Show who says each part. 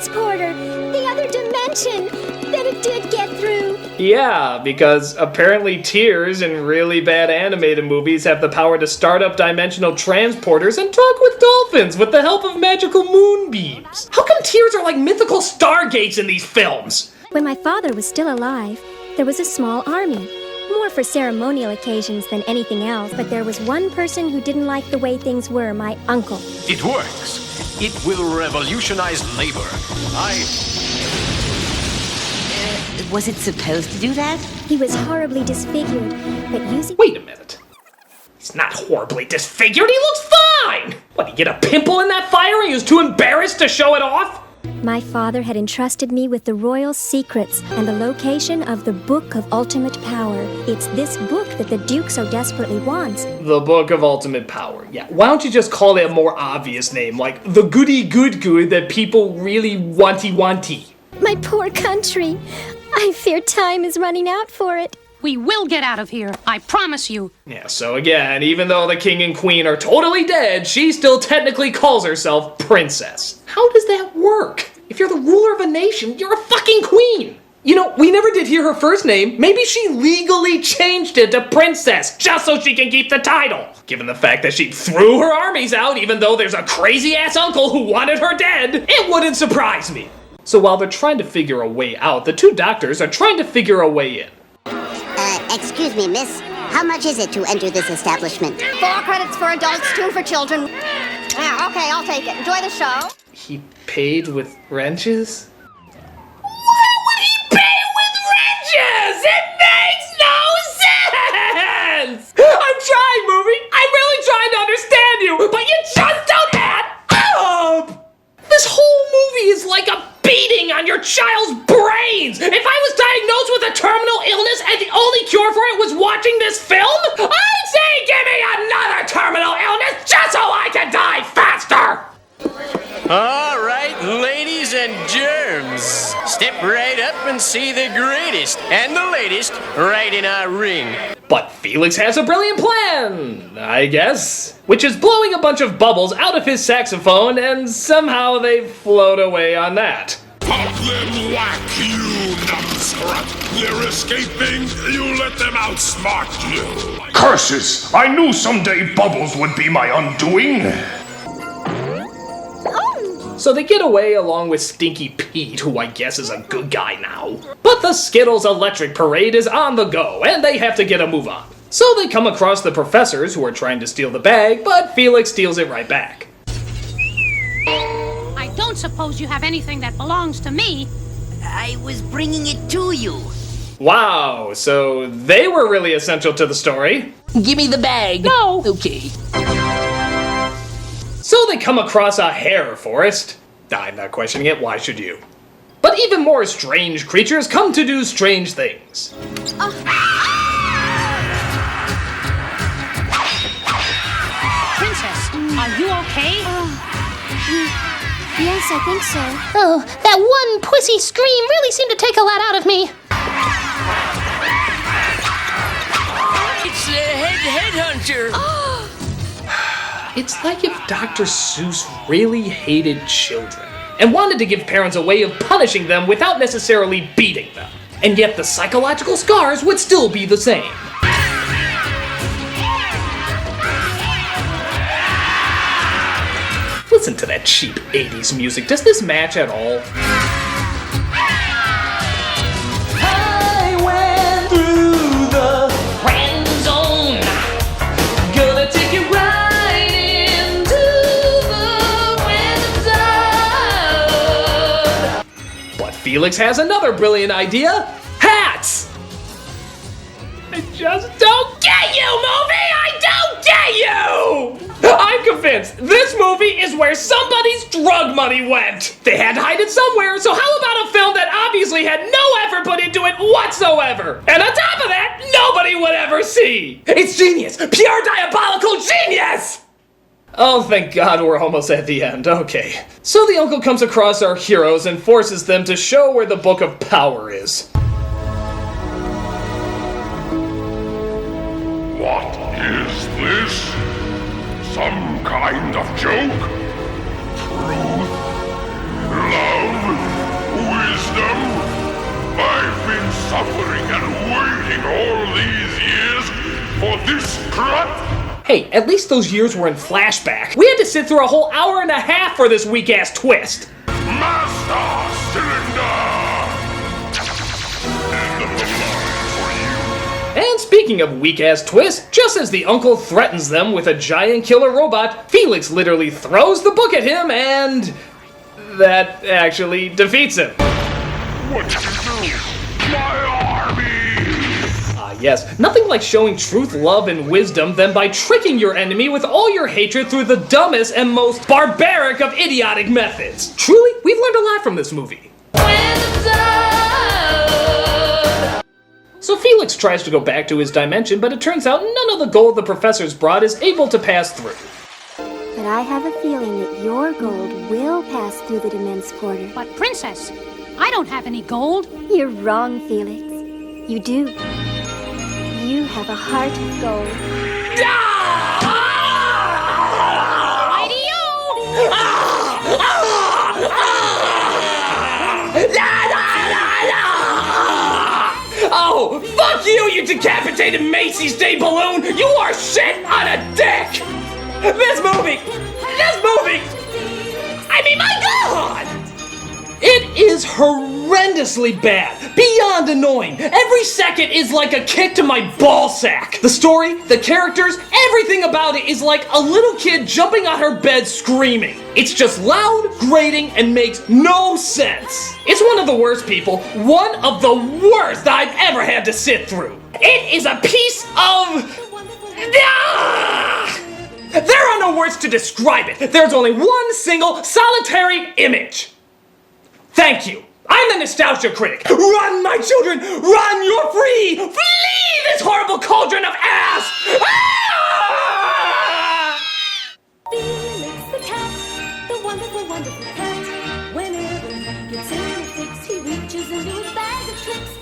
Speaker 1: transporter, the other dimension, that it did get through.
Speaker 2: Yeah, because apparently tears in really bad animated movies have the power to start up dimensional transporters and talk with dolphins with the help of magical moonbeams. How come tears are like mythical stargates in these films?
Speaker 1: When my father was still alive, there was a small army. More for ceremonial occasions than anything else, but there was one person who didn't like the way things were, my uncle.
Speaker 3: It works. It will revolutionize labor.
Speaker 4: Was it supposed to do that?
Speaker 1: He was horribly disfigured, but using...
Speaker 2: Wait a minute. He's not horribly disfigured, he looks fine! What, he get a pimple in that fire and he was too embarrassed to show it off?
Speaker 1: My father had entrusted me with the royal secrets and the location of the Book of Ultimate Power. It's this book that the Duke so desperately wants.
Speaker 2: The Book of Ultimate Power. Yeah, why don't you just call it a more obvious name, like the goody good that people really wanty.
Speaker 1: My poor country. I fear time is running out for it.
Speaker 5: We will get out of here, I promise you.
Speaker 2: Yeah, so again, even though the king and queen are totally dead, she still technically calls herself princess. How does that work? If you're the ruler of a nation, you're a fucking queen. You know, we never did hear her first name. Maybe she legally changed it to princess just so she can keep the title. Given the fact that she threw her armies out even though there's a crazy-ass uncle who wanted her dead, it wouldn't surprise me. So while they're trying to figure a way out, the two doctors are trying to figure a way in.
Speaker 6: Excuse me, miss. How much is it to enter this establishment?
Speaker 7: 4 credits for adults, 2 for children. Yeah, okay, I'll take it. Enjoy the show.
Speaker 2: He paid with wrenches?
Speaker 8: Why would he pay with wrenches? It makes no sense! I'm trying, movie. I'm really trying to understand you, but you just don't add up!
Speaker 2: This whole movie is like a beating on your child's brains! If I was diagnosed with a terminal illness and the only cure for it was watching this film, I'd say give me another terminal illness just so I can die faster!
Speaker 3: All right, ladies and germs. Step right up and see the greatest and the latest right in our ring.
Speaker 2: But Felix has a brilliant plan, I guess, which is blowing a bunch of bubbles out of his saxophone, and somehow they float away on that.
Speaker 9: Pop them whack, you numbskull! They're escaping, you let them outsmart you!
Speaker 10: Curses! I knew someday bubbles would be my undoing!
Speaker 2: So they get away along with Stinky Pete, who I guess is a good guy now. But the Skittles Electric Parade is on the go, and they have to get a move on. So they come across the professors who are trying to steal the bag, but Felix steals it right back.
Speaker 5: I don't suppose you have anything that belongs to me.
Speaker 4: I was bringing it to you.
Speaker 2: Wow, so they were really essential to the story.
Speaker 8: Give me the bag.
Speaker 5: No.
Speaker 8: Okay.
Speaker 2: So they come across a hare forest. I'm not questioning it, why should you? But even more strange creatures come to do strange things.
Speaker 5: Princess, are you okay?
Speaker 1: Yes, I think so.
Speaker 7: Oh, that one pussy scream really seemed to take a lot out of me.
Speaker 8: It's the headhunter.
Speaker 2: It's like if Dr. Seuss really hated children and wanted to give parents a way of punishing them without necessarily beating them. And yet the psychological scars would still be the same. Listen to that cheap 80s music. Does this match at all? I went through the friend zone. Gonna take you right into the friend zone. But Felix has another brilliant idea. Hats! I just don't get you, movie! I don't get you! I'm convinced this movie is where somebody's drug money went. They had to hide it somewhere, so how about a film that obviously had no effort put into it whatsoever? And on top of that, nobody would ever see. It's genius! Pure diabolical genius! Oh, thank God we're almost at the end. Okay. So the uncle comes across our heroes and forces them to show where the Book of Power is.
Speaker 9: What is this? Some kind of joke? Truth? Love?
Speaker 2: Hey, at least those years were in flashback. We had to sit through a whole hour and a half for this weak-ass twist.
Speaker 9: Master Cylinder! End of the line for you.
Speaker 2: And speaking of weak-ass twists, just as the uncle threatens them with a giant killer robot, Felix literally throws the book at him and... that actually defeats him.
Speaker 9: What did you do? My army!
Speaker 2: Yes, nothing like showing truth, love, and wisdom than by tricking your enemy with all your hatred through the dumbest and most barbaric of idiotic methods. Truly, we've learned a lot from this movie. So Felix tries to go back to his dimension, but it turns out none of the gold the professor's brought is able to pass through.
Speaker 1: But I have a feeling that your gold will pass through the Demence Porter.
Speaker 5: But, Princess, I don't have any gold.
Speaker 1: You're wrong, Felix. You do. You have a heart of gold.
Speaker 2: Oh, fuck you decapitated Macy's Day balloon! You are shit on a dick! This movie! I mean, my God! It is horrendously bad, beyond annoying. Every second is like a kick to my ballsack. The story, the characters, everything about it is like a little kid jumping on her bed screaming. It's just loud, grating, and makes no sense. It's one of the worst, people. One of the worst I've ever had to sit through. It is a piece of... There are no words to describe it. There's only one single, solitary image. Thank you. I'm the Nostalgia Critic. Run, my children! Run! You're free! Flee this horrible cauldron of ass! Ah!
Speaker 11: Felix the cat, the wonderful, wonderful cat. Whenever he gets in a fix, he reaches into his bag of tricks